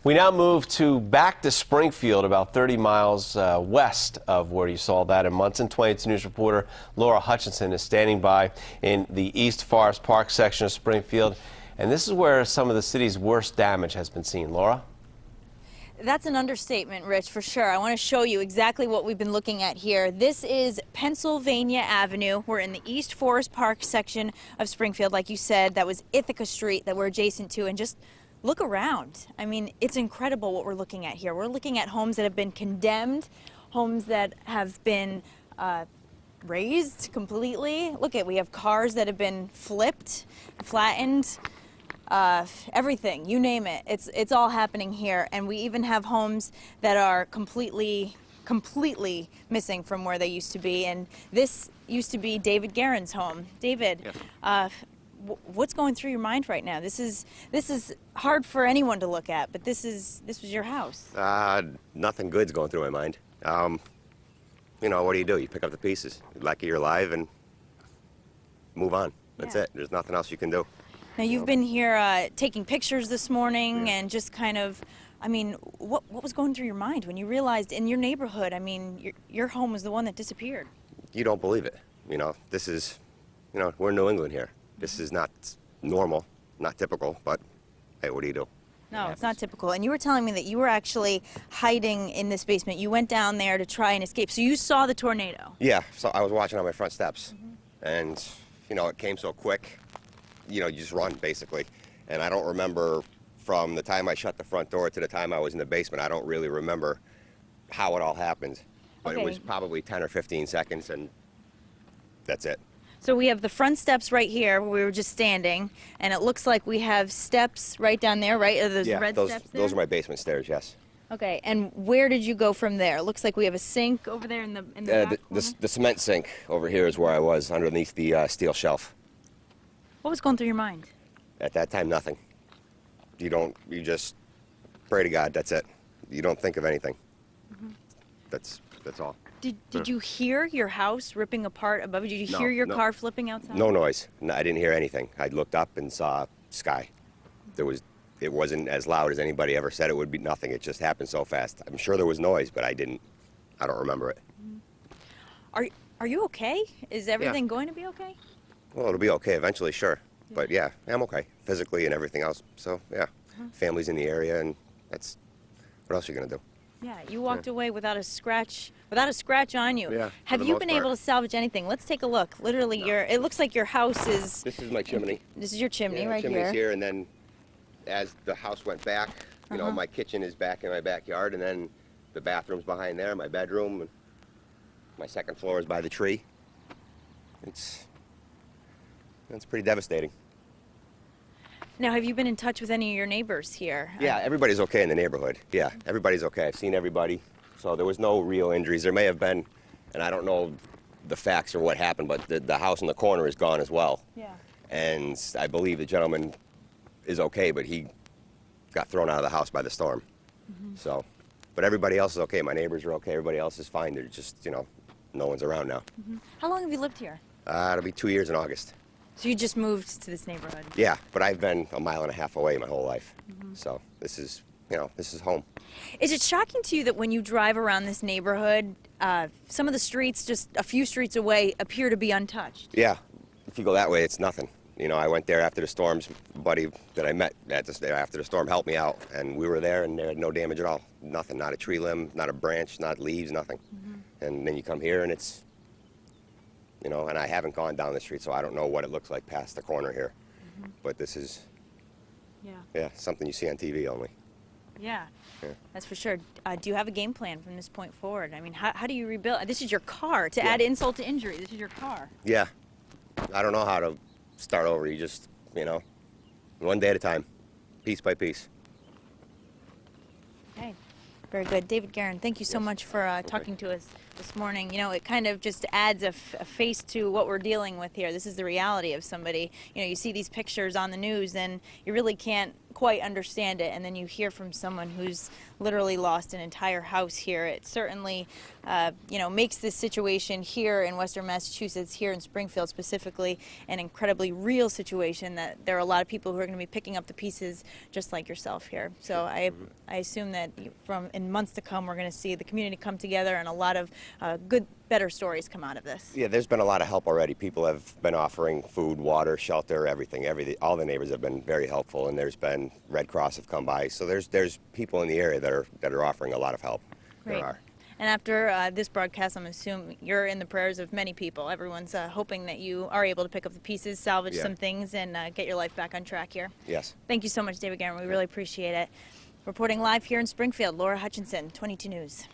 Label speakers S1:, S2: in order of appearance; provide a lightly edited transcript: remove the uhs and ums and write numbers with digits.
S1: We now move back to Springfield, about 30 miles west of where you saw that in Munson. 22 News reporter Laura Hutchinson is standing by in the East Forest Park section of Springfield, and this is where some of the city's worst damage has been seen. Laura?
S2: That's an understatement, Rich, for sure. I want to show you exactly what we've been looking at here. This is Pennsylvania Avenue. We're in the East Forest Park section of Springfield. Like you said, that was Ithaca Street that we're adjacent to, and just look around. I mean, it's incredible what we're looking at here. We're looking at homes that have been condemned, homes that have been razed completely. Look at, we have cars that have been flipped, flattened, everything, you name it. It's all happening here. And we even have homes that are completely missing from where they used to be. And this used to be David Guerin's home. David, yes. What's going through your mind right now? This is hard for anyone to look at, but this was your house.
S3: Nothing good's going through my mind. You know, what do? You pick up the pieces. You're lucky you're alive and move on. That's it. There's nothing else you can do.
S2: Now you've been here taking pictures this morning and just kind of, I mean, what was going through your mind when you realized in your neighborhood, I mean, your home was the one that disappeared?
S3: You don't believe it. You know, this is, you know, we're in New England here. This is not normal, not typical, but hey, what do you do?
S2: No, it's not typical. And you were telling me that you were actually hiding in this basement. You went down there to try and escape. So you saw the tornado?
S3: Yeah, so I was watching on my front steps. And, you know, it came so quick, you know, you just run, basically. And I don't remember from the time I shut the front door to the time I was in the basement, I don't really remember how it all happened. But it was probably 10 or 15 seconds, and that's it.
S2: So we have the front steps right here where we were just standing, and it looks like we have steps right down there, right? Are those red steps there?
S3: Those are my basement stairs, yes.
S2: Okay, and where did you go from there? It looks like we have a sink over there in the back corner.
S3: The cement sink over here is where I was, underneath the steel shelf.
S2: What was going through your mind?
S3: At that time, nothing. You just pray to God, that's it. You don't think of anything. That's all.
S2: Did you hear your house ripping apart above you? Did you hear your car flipping outside?
S3: No noise. No, I didn't hear anything. I looked up and saw sky. It wasn't as loud as anybody ever said it would be. Nothing. It just happened so fast. I'm sure there was noise, but I don't remember it.
S2: Are you okay? Is everything going to be okay?
S3: Well, it'll be okay eventually, sure. But yeah, I'm okay, physically and everything else. So yeah, family's in the area, and that's, what else are you gonna do?
S2: Yeah, you walked away without a scratch on you.
S3: Yeah.
S2: Have you been able to salvage anything? Let's take a look. Literally, it looks like your house is.
S3: This is my chimney.
S2: This is your chimney right
S3: chimney's
S2: here.
S3: here, and then as the house went back, you know, my kitchen is back in my backyard, and then the bathroom's behind there, my bedroom, and my second floor is by the tree. It's pretty devastating.
S2: Now, have you been in touch with any of your neighbors here?
S3: Yeah, everybody's okay in the neighborhood. Yeah, everybody's okay. I've seen everybody. So there was no real injuries. There may have been, and I don't know the facts or what happened, but the house in the corner is gone as well.
S2: Yeah.
S3: And I believe the gentleman is okay, but he got thrown out of the house by the storm. So, but everybody else is okay. My neighbors are okay. Everybody else is fine. They're just, you know, no one's around now.
S2: How long have you lived here?
S3: It'll be 2 years in August.
S2: So you just moved to this neighborhood?
S3: Yeah, but I've been a mile and a half away my whole life. So this is, you know, this is home.
S2: Is it shocking to you that when you drive around this neighborhood, some of the streets just a few streets away appear to be untouched?
S3: Yeah, if you go that way, it's nothing. You know, I went there after the storms. A buddy that I met after the storm helped me out, and we were there, and there had no damage at all. Nothing, not a tree limb, not a branch, not leaves, nothing. And then you come here, and it's, you know, and I haven't gone down the street, so I don't know what it looks like past the corner here. But this is, something you see on TV only.
S2: Yeah, that's for sure. Do you have a game plan from this point forward? I mean, how do you rebuild? This is your car. To add insult to injury, this is your car.
S3: Yeah. I don't know how to start over. You just, you know, one day at a time, piece by piece.
S2: Okay. Very good. David Guerin, thank you so much for talking to us this morning. You know, it kind of just adds a face to what we're dealing with here. This is the reality of somebody. You know, you see these pictures on the news and you really can't quite quite understand it, and then you hear from someone who's literally lost an entire house here. It certainly, you know, makes this situation here in Western Massachusetts, here in Springfield specifically, an incredibly real situation that there are a lot of people who are going to be picking up the pieces just like yourself here. So I assume that in months to come, we're going to see the community come together and a lot of better stories come out of this.
S3: Yeah, there's been a lot of help already. People have been offering food, water, shelter, everything. All the neighbors have been very helpful, and there's been Red Cross have come by. So there's people in the area that are offering a lot of help.
S2: Great.
S3: There are.
S2: And after this broadcast, I'm assuming you're in the prayers of many people. Everyone's hoping that you are able to pick up the pieces, salvage some things, and get your life back on track here.
S3: Yes.
S2: Thank you so much, David Guerin. We really appreciate it. Reporting live here in Springfield, Laura Hutchinson, 22 News.